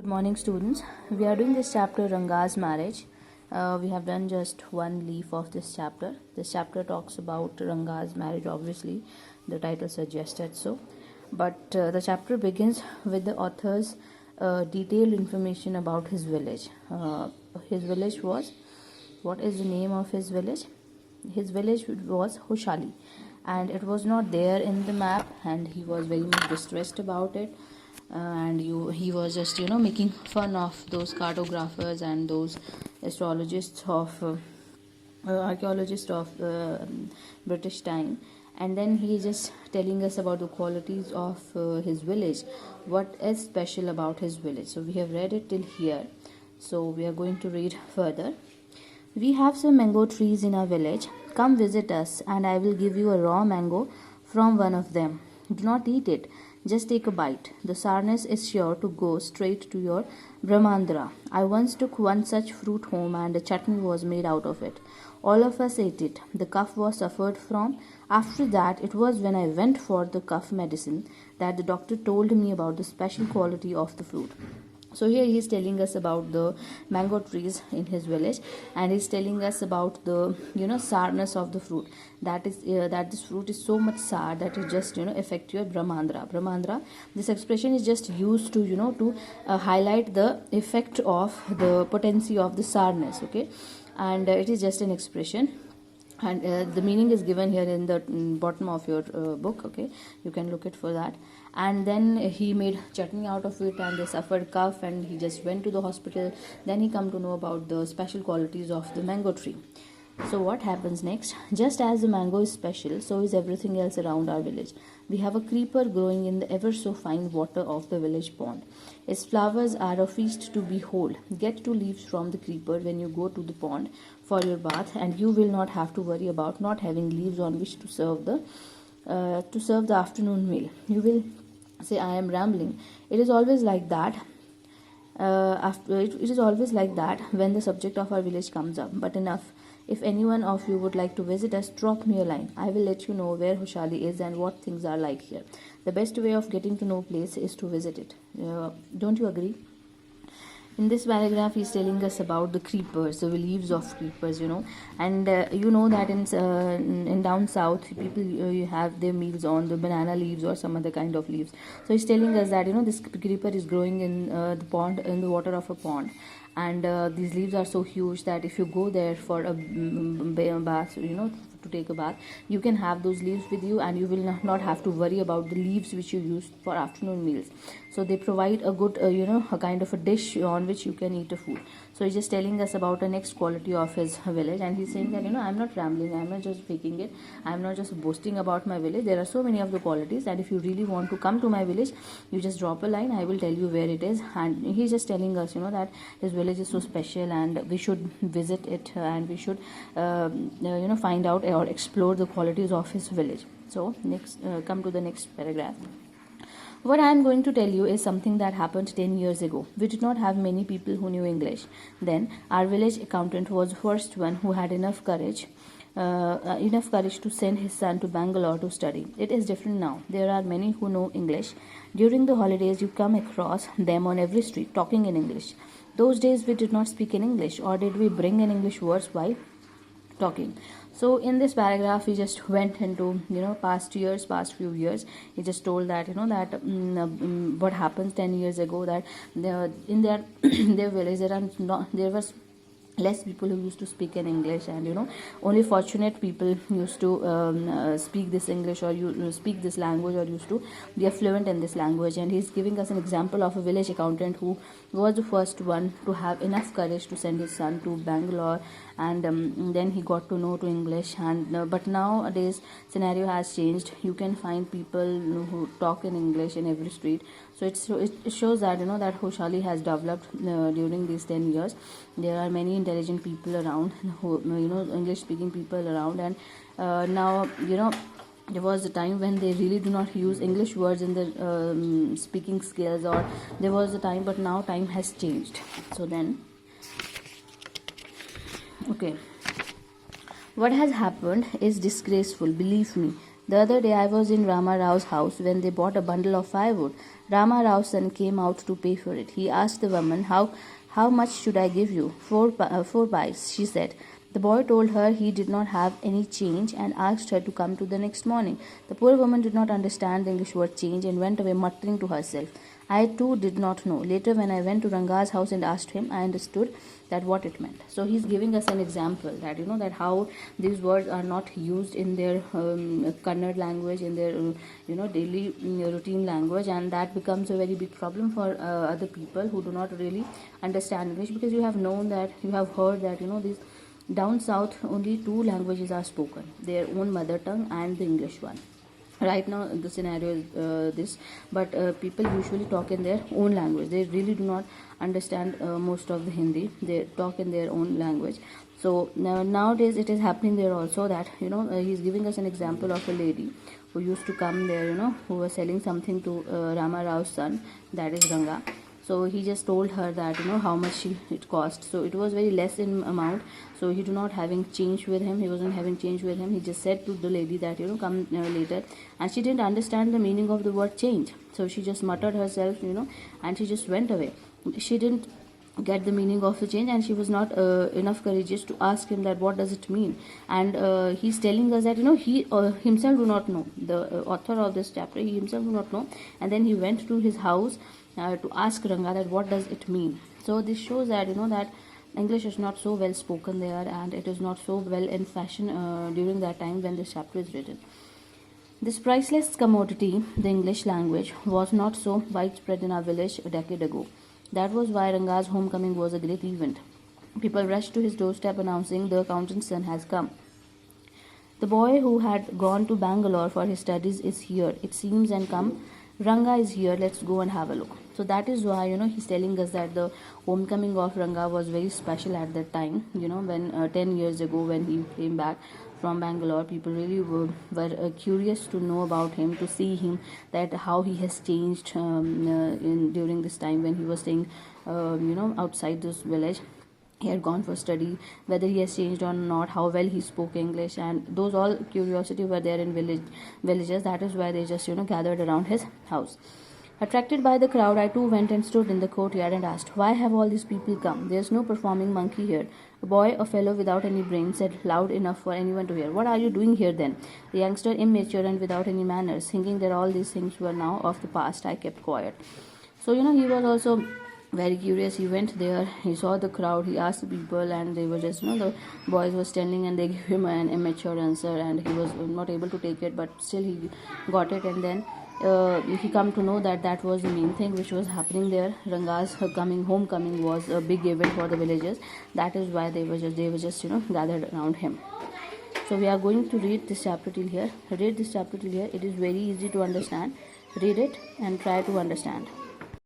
Good morning, students. We are doing this chapter Ranga's marriage. We have done just one leaf of this chapter. This chapter talks about Ranga's marriage, obviously, the title suggested so. But the chapter begins with the author's detailed information about his village. His village was, what is the name of his village? His village was Hoshali, and it was not there in the map, and he was very much distressed about it. He was just making fun of those cartographers and those astrologists of archaeologists of British time. And then he is just telling us about the qualities of his village, what is special about his village. So we have read it till here, so we are going to read further. We have some mango trees in our village. Come visit us and I will give you a raw mango from one of them. Do not eat it, just take a bite. The sourness is sure to go straight to your Brahmandra. I once took one such fruit home and a chutney was made out of it. All of us ate it. The cough was suffered from. After that, it was when I went for the cough medicine that the doctor told me about the special quality of the fruit. So here he is telling us about the mango trees in his village, and he's telling us about the sourness of the fruit. That is that this fruit is so much sour that it just affect your Brahmandra. Brahmandra. This expression is just used to to highlight the effect of the potency of the sourness. Okay, and it is just an expression. And the meaning is given here in the bottom of your book. Okay, you can look it for that. And then he made chutney out of it, and they suffered cough, and he just went to the hospital. Then he come to know about the special qualities of the mango tree. So what happens next? Just as the mango is special, so is everything else around our village. We have a creeper growing in the ever so fine water of the village pond. Its flowers are a feast to behold. Get 2 leaves from the creeper when you go to the pond for your bath, and you will not have to worry about not having leaves on which to serve the afternoon meal. You will say, I am rambling. It is always like that. It is always like that when the subject of our village comes up. But enough. If anyone of you would like to visit us, drop me a line. I will let you know where Hoshali is and what things are like here. The best way of getting to know a place is to visit it. Don't you agree? In this paragraph, he is telling us about the creepers, the leaves of creepers, and that in down south, people you have their meals on the banana leaves or some other kind of leaves. So he's telling us that this creeper is growing in the pond, in the water of a pond, and these leaves are so huge that if you go there for a bath, to take a bath, you can have those leaves with you, and you will not have to worry about the leaves which you use for afternoon meals. So they provide a good a kind of a dish on which you can eat a food. So he's just telling us about the next quality of his village, and he's saying that I'm not rambling, I'm not just faking it, I'm not just boasting about my village. There are so many of the qualities, and if you really want to come to my village, you just drop a line, I will tell you where it is. And he's just telling us that his village is so special, and we should visit it, and we should find out or explore the qualities of his village. So next, come to the next paragraph. What I am going to tell you is something that happened 10 years ago. We did not have many people who knew English. Then our village accountant was the first one who had enough courage to send his son to Bangalore to study. It is different now. There are many who know English. During the holidays, you come across them on every street talking in English. Those days we did not speak in English, or did we bring in English words while talking? So in this paragraph, he just went into past few years. He just told that what happens 10 years ago, that in their their village there was less people who used to speak in English, and only fortunate people used to speak this English, or you speak this language, or used to be fluent in this language. And he's giving us an example of a village accountant who was the first one to have enough courage to send his son to Bangalore, and then he got to know to English. And but nowadays scenario has changed. You can find people who talk in English in every street. So it shows that that Hoshali has developed during these 10 years. There are many intelligent people around, who English speaking people around, and now there was a time when they really do not use English words in their speaking skills, or there was a time, but now time has changed. So then, okay, what has happened is disgraceful, believe me. The other day I was in Rama Rao's house when they bought a bundle of firewood. Rama Rao's son came out to pay for it. He asked the woman, how much should I give you? 4 pies, she said. The boy told her he did not have any change and asked her to come to the next morning. The poor woman did not understand the English word change and went away muttering to herself. I too did not know. Later, when I went to Ranga's house and asked him, I understood that what it meant. So he's giving us an example that that how these words are not used in their Kannada language, in their daily routine language, and that becomes a very big problem for other people who do not really understand English, because you have known that, you have heard that these down south only two languages are spoken, their own mother tongue and the English one. Right now the scenario is this, but people usually talk in their own language. They really do not understand most of the Hindi. They talk in their own language. So nowadays it is happening there also, that he's giving us an example of a lady who used to come there, who was selling something to Rama Rao's son, that is Ranga. So he just told her that how much it cost. So it was very less in amount, so he do not having change with him, he wasn't having change with him. He just said to the lady that come later, and she didn't understand the meaning of the word change. So she just muttered herself, and she just went away. She didn't get the meaning of the change, and she was not enough courageous to ask him that what does it mean. And he's telling us that he himself do not know. The author of this chapter, he himself do not know, and then he went to his house to ask Ranga that what does it mean. So this shows that that English is not so well spoken there, and it is not so well in fashion during that time when this chapter is written. This priceless commodity, the English language, was not so widespread in our village a decade ago. That was why Ranga's homecoming was a great event. People rushed to his doorstep announcing the accountant's son has come. The boy who had gone to Bangalore for his studies is here, it seems, and come. Ranga is here, let's go and have a look. So that is why he's telling us that the homecoming of Ranga was very special at that time. When 10 years ago, when he came back from Bangalore, people really were curious to know about him, to see him, that how he has changed during this time when he was staying outside this village. He had gone for study, whether he has changed or not, how well he spoke English, and those all curiosity were there in villages. That is why they just gathered around his house. Attracted by the crowd, I too went and stood in the courtyard and asked, why have all these people come? There's no performing monkey here. A boy, a fellow without any brain, said loud enough for anyone to hear, what are you doing here then? The youngster, immature and without any manners, thinking that all these things were now of the past, I kept quiet. So he was also very curious. He went there, he saw the crowd, he asked the people, and they were just the boys were standing, and they gave him an immature answer, and he was not able to take it, but still he got it. And then he come to know that that was the main thing which was happening there. Ranga's homecoming was a big event for the villagers. That is why they were just gathered around him. So we are going to read this chapter till here. It is very easy to understand. Read it and try to understand.